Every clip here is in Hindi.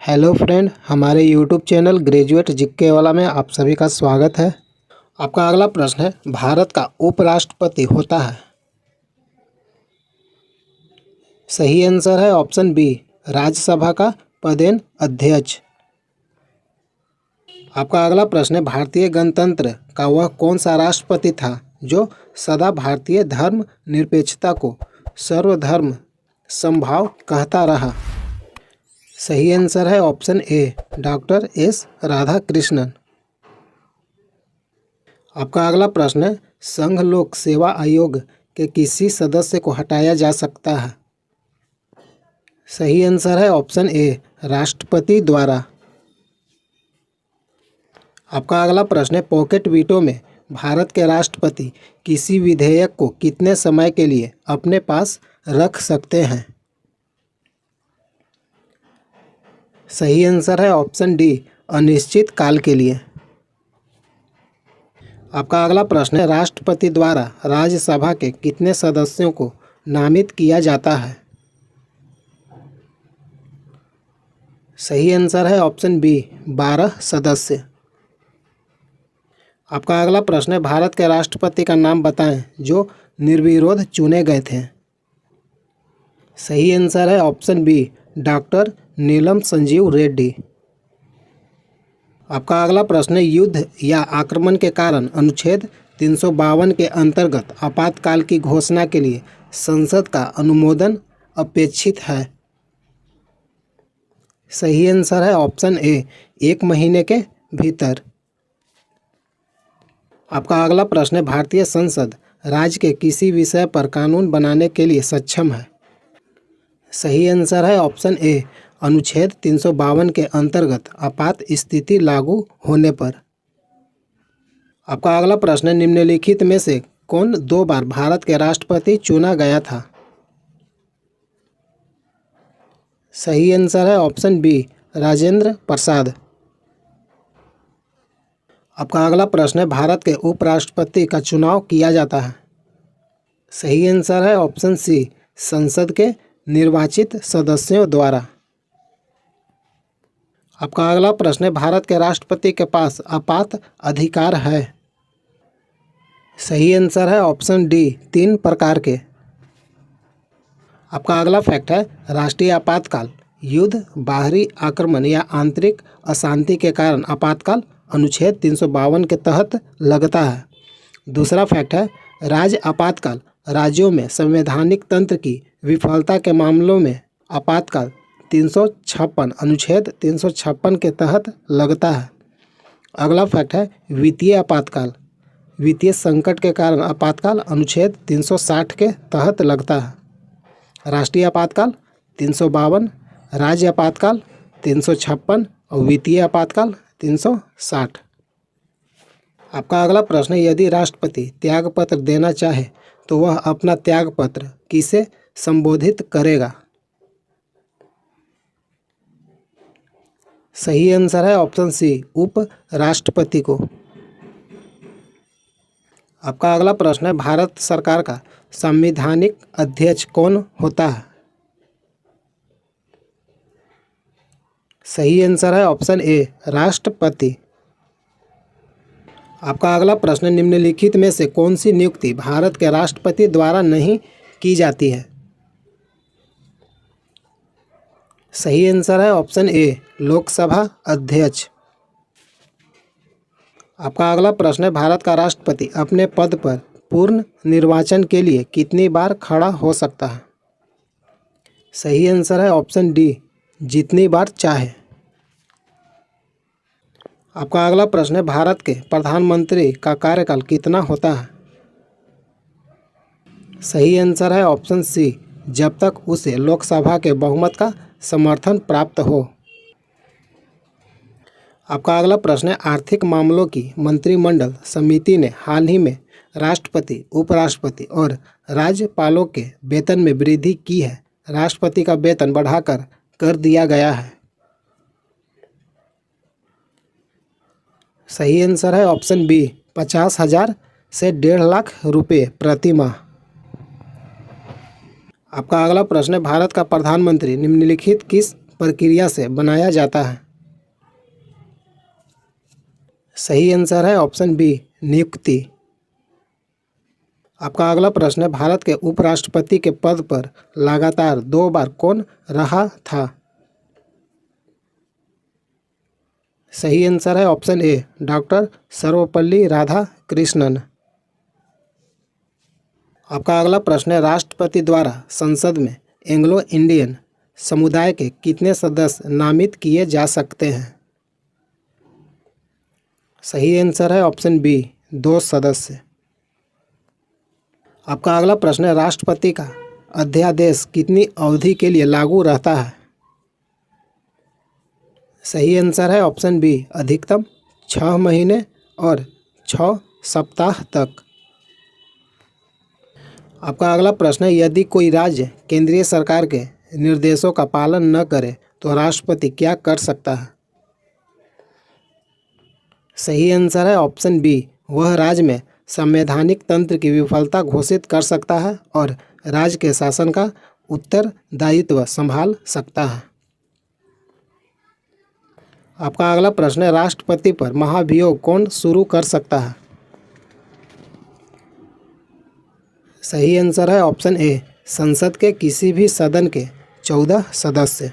हेलो फ्रेंड, हमारे यूट्यूब चैनल ग्रेजुएट जीके वाला में आप सभी का स्वागत है। आपका अगला प्रश्न है, भारत का उपराष्ट्रपति होता है। सही आंसर है ऑप्शन बी, राज्यसभा का पदेन अध्यक्ष। आपका अगला प्रश्न है, भारतीय गणतंत्र का वह कौन सा राष्ट्रपति था जो सदा भारतीय धर्म निरपेक्षता को सर्वधर्म समभाव कहता रहा। सही आंसर है option A, doctor S Radhakrishnan. आपका अगला प्रश्न है, संघ लोक सेवा आयोग के किसी सदस्य को हटाया जा सकता है। सही आंसर है ऑप्शन ए, राष्ट्रपति द्वारा। आपका अगला प्रश्न है, पॉकेट वीटो में भारत के राष्ट्रपति किसी विधेयक को कितने समय के लिए अपने पास रख सकते हैं। सही आंसर है ऑप्शन डी, अनिश्चित काल के लिए। आपका अगला प्रश्न है, राष्ट्रपति द्वारा राज्यसभा के कितने सदस्यों को नामित किया जाता है। सही आंसर है ऑप्शन बी, 12 सदस्य। आपका अगला प्रश्न है, भारत के राष्ट्रपति का नाम बताएं जो निर्विरोध चुने गए थे। सही आंसर है ऑप्शन बी, डॉक्टर नीलम संजीव रेड्डी। आपका अगला प्रश्न है, युद्ध या आक्रमण के कारण अनुच्छेद 352 के अंतर्गत आपातकाल की घोषणा के लिए संसद का अनुमोदन अपेक्षित है। सही आंसर है ऑप्शन ए, 1 महीने के भीतर। आपका अगला प्रश्न है, भारतीय संसद राज्य के किसी विषय पर कानून बनाने के लिए सक्षम है। सही आंसर है ऑप्शन ए, अनुच्छेद 352 के अंतर्गत आपात स्थिति लागू होने पर। आपका अगला प्रश्न है, निम्नलिखित में से कौन 2 बार भारत के राष्ट्रपति चुना गया था। सही आंसर है ऑप्शन बी, राजेंद्र प्रसाद। आपका अगला प्रश्न है, भारत के उपराष्ट्रपति का चुनाव किया जाता है। सही आंसर है ऑप्शन सी, संसद के निर्वाचित सदस्यों द्वारा। आपका अगला प्रश्न है, भारत के राष्ट्रपति के पास आपात अधिकार है। सही आंसर है ऑप्शन डी, 3 प्रकार के। आपका अगला फैक्ट है, राष्ट्रीय आपातकाल युद्ध, बाहरी आक्रमण या आंतरिक अशांति के कारण आपातकाल अनुच्छेद 352 के तहत लगता है। दूसरा फैक्ट है, राज्य आपातकाल राज्यों में संवैधानिक तंत्र की विफलता के मामलों में आपातकाल 356 अनुच्छेद 356 के तहत लगता है। अगला फैक्ट है, वित्तीय आपातकाल वित्तीय संकट के कारण आपातकाल अनुच्छेद 360 के तहत लगता है। राष्ट्रीय आपातकाल 352, राज्य आपातकाल 356 और वित्तीय आपातकाल 360। आपका अगला प्रश्न है, यदि राष्ट्रपति त्यागपत्र देना चाहे तो वह अपना त्यागपत्र किसे संबोधित करेगा। सही आंसर है ऑप्शन सी, उप राष्ट्रपति को। आपका अगला प्रश्न है, भारत सरकार का संवैधानिक अध्यक्ष कौन होता है। सही आंसर है ऑप्शन ए, राष्ट्रपति। आपका अगला प्रश्न, निम्नलिखित में से कौन सी नियुक्ति भारत के राष्ट्रपति द्वारा नहीं की जाती है। सही आंसर है ऑप्शन ए, लोकसभा अध्यक्ष। आपका अगला प्रश्न है, भारत का राष्ट्रपति अपने पद पर पूर्ण निर्वाचन के लिए कितनी बार खड़ा हो सकता है। सही आंसर है ऑप्शन डी, जितनी बार चाहे। आपका अगला प्रश्न है, भारत के प्रधानमंत्री का कार्यकाल कितना होता है। सही आंसर है ऑप्शन सी, जब तक उसे लोकसभा के बहुमत का समर्थन प्राप्त हो। आपका अगला प्रश्न है, आर्थिक मामलों की मंत्रिमंडल समिति ने हाल ही में राष्ट्रपति, उपराष्ट्रपति और राज्यपालों के वेतन में वृद्धि की है। राष्ट्रपति का वेतन बढ़ाकर कर दिया गया है। सही आंसर है ऑप्शन बी, 50,000 से 1.5 लाख रुपये प्रति माह। आपका अगला प्रश्न है, भारत का प्रधानमंत्री निम्नलिखित किस प्रक्रिया से बनाया जाता है? सही आंसर है ऑप्शन बी, नियुक्ति। आपका अगला प्रश्न है, भारत के उपराष्ट्रपति के पद पर लगातार 2 बार कौन रहा था? सही आंसर है option A, doctor Sarvepalli Radhakrishnan. आपका अगला प्रश्न है, राष्ट्रपति द्वारा संसद में एंग्लो इंडियन समुदाय के कितने सदस्य नामित किए जा सकते हैं? सही आंसर है ऑप्शन बी, 2 सदस्य। आपका अगला प्रश्न है, राष्ट्रपति का अध्यादेश कितनी अवधि के लिए लागू रहता है? सही आंसर है ऑप्शन बी, अधिकतम 6 महीने और 6 सप्ताह तक। आपका अगला प्रश्न है, यदि कोई राज्य केंद्रीय सरकार के निर्देशों का पालन न करे तो राष्ट्रपति क्या कर सकता है? सही आंसर है ऑप्शन बी, वह राज्य में संवैधानिक तंत्र की विफलता घोषित कर सकता है और राज्य के शासन का उत्तरदायित्व संभाल सकता है। आपका अगला प्रश्न है, राष्ट्रपति पर महाभियोग कौन शुरू कर सकता है? सही आंसर है ऑप्शन ए, संसद के किसी भी सदन के 14 सदस्य।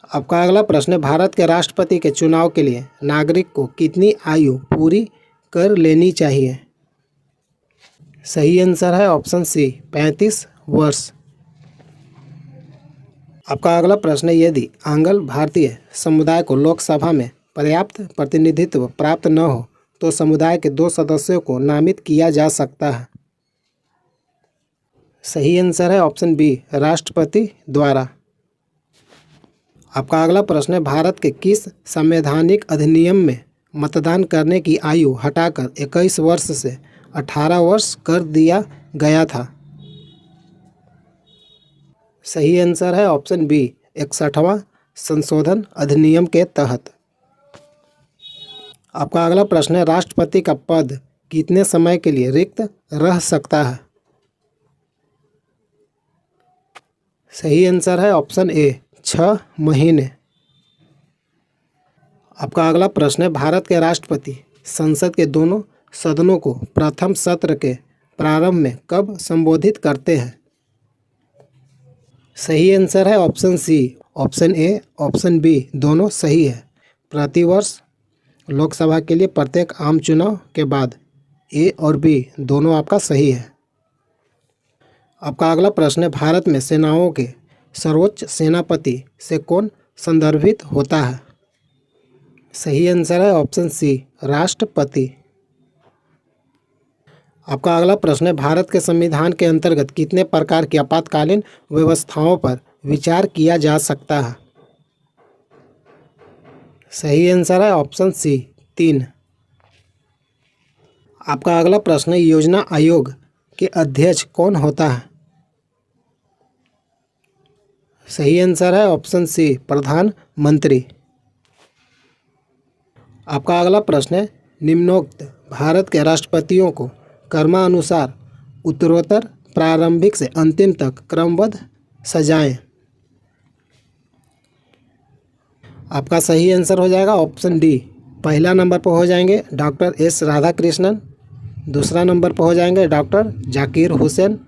आपका अगला प्रश्न है, भारत के राष्ट्रपति के चुनाव के लिए नागरिक को कितनी आयु पूरी कर लेनी चाहिए? सही आंसर है ऑप्शन सी, 35 वर्ष। आपका अगला प्रश्न है, यदि आंग्ल भारतीय समुदाय को लोकसभा में पर्याप्त प्रतिनिधित्व प्राप्त न हो तो समुदाय के 2 सदस्यों को नामित किया जा सकता है? सही आंसर है ऑप्शन बी, राष्ट्रपति द्वारा। आपका अगला प्रश्न है, भारत के किस संवैधानिक अधिनियम में मतदान करने की आयु हटाकर 21 वर्ष से 18 वर्ष कर दिया गया था? सही आंसर है ऑप्शन बी, 61वां संशोधन अधिनियम के तहत। आपका अगला प्रश्न है, राष्ट्रपति का पद कितने समय के लिए रिक्त रह सकता है? सही आंसर है ऑप्शन ए, 6 महीने। आपका अगला प्रश्न है, भारत के राष्ट्रपति संसद के दोनों सदनों को प्रथम सत्र के प्रारंभ में कब संबोधित करते हैं? सही आंसर है option C, option A, option B दोनों सही है। प्रतिवर्ष लोकसभा के लिए प्रत्येक आम चुनाव के बाद। ए और बी दोनों आपका सही है। आपका अगला प्रश्न है, भारत में सेनाओं के सर्वोच्च सेनापति से कौन संदर्भित होता है? सही आंसर है ऑप्शन सी, राष्ट्रपति। आपका अगला प्रश्न है, भारत के संविधान के अंतर्गत कितने प्रकार की आपातकालीन व्यवस्थाओं पर विचार किया जा सकता है? सही आंसर है ऑप्शन सी, 3। आपका अगला प्रश्न है, योजना आयोग के अध्यक्ष कौन होता है? सही आंसर है ऑप्शन सी, प्रधानमंत्री। आपका अगला प्रश्न है, निम्नोक्त भारत के राष्ट्रपतियों को क्रमानुसार उत्तरोत्तर प्रारंभिक से अंतिम तक क्रमबद्ध सजाएं। आपका सही आंसर हो जाएगा ऑप्शन डी। पहला नंबर पर हो जाएंगे डॉक्टर एस राधाकृष्णन, दूसरा नंबर पर हो जाएंगे डॉक्टर जाकिर हुसैन,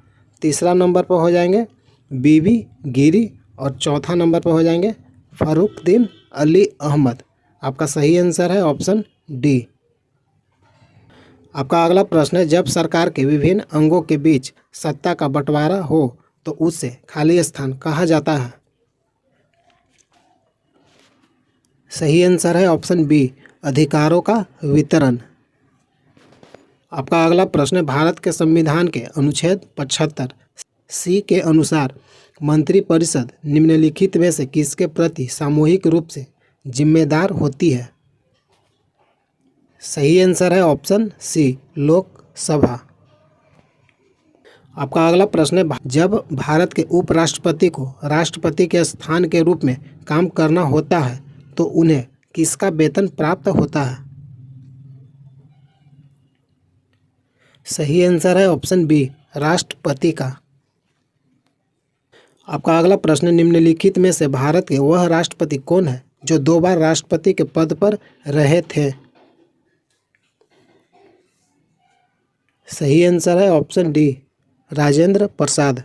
तीसरा नंबर पर हो जाएंगे बीबी गिरी और चौथा नंबर पर हो जाएंगे फरुखुद्दीन अली अहमद। आपका सही आंसर है ऑप्शन डी। आपका अगला प्रश्न है, जब सरकार के विभिन्न अंगों के बीच सत्ता का बंटवारा हो तो उसे खाली स्थान कहा जाता है? सही आंसर है ऑप्शन बी, अधिकारों का वितरण। आपका अगला प्रश्न है, भारत के संविधान के अनुच्छेद 75 सी के अनुसार मंत्रिपरिषद निम्नलिखित में से किसके प्रति सामूहिक रूप से जिम्मेदार होती है? सही आंसर है ऑप्शन सी, लोकसभा। आपका अगला प्रश्न है, जब भारत के उपराष्ट्रपति को राष्ट्रपति के स्थान के रूप में काम करना होता है तो उन्हें किसका वेतन प्राप्त होता है? सही आंसर है ऑप्शन बी, राष्ट्रपति का। आपका अगला प्रश्न, निम्नलिखित में से भारत के वह राष्ट्रपति कौन है जो 2 बार राष्ट्रपति के पद पर रहे थे? सही आंसर है ऑप्शन डी, राजेंद्र प्रसाद।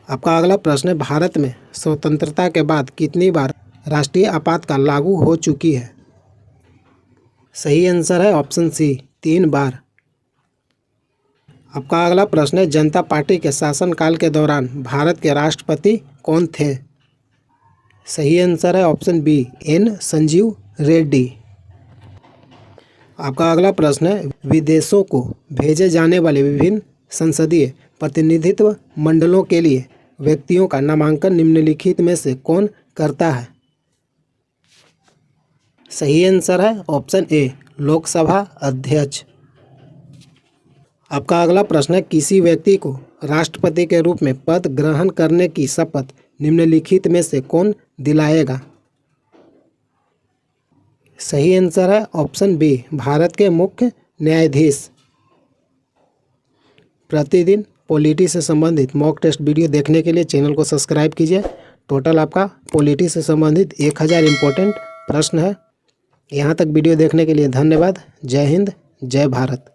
आपका अगला प्रश्न है, भारत में स्वतंत्रता के बाद कितनी बार राष्ट्रीय आपातकाल लागू हो चुकी है? सही आंसर है ऑप्शन सी, 3 बार। आपका अगला प्रश्न है, जनता पार्टी के शासनकाल के दौरान भारत के राष्ट्रपति कौन थे? सही आंसर है option B, N Sanjiva Reddy. आपका अगला प्रश्न है, विदेशों को भेजे जाने वाले विभिन्न संसदीय प्रतिनिधित्व मंडलों के लिए व्यक्तियों का नामांकन निम्नलिखित में से कौन करता है? सही आंसर है ऑप्शन ए, लोकसभा अध्यक्ष। आपका अगला प्रश्न है, किसी व्यक्ति को राष्ट्रपति के रूप में पद ग्रहण करने की शपथ निम्नलिखित में से कौन दिलाएगा? सही आंसर है ऑप्शन बी, भारत के मुख्य न्यायाधीश। प्रतिदिन पॉलिटी से संबंधित मॉक टेस्ट वीडियो देखने के लिए चैनल को सब्सक्राइब कीजिए। टोटल आपका पॉलिटी से संबंधित 1000 इम्पोर्टेंट प्रश्न है। यहाँ तक वीडियो देखने के लिए धन्यवाद। जय हिंद, जय भारत।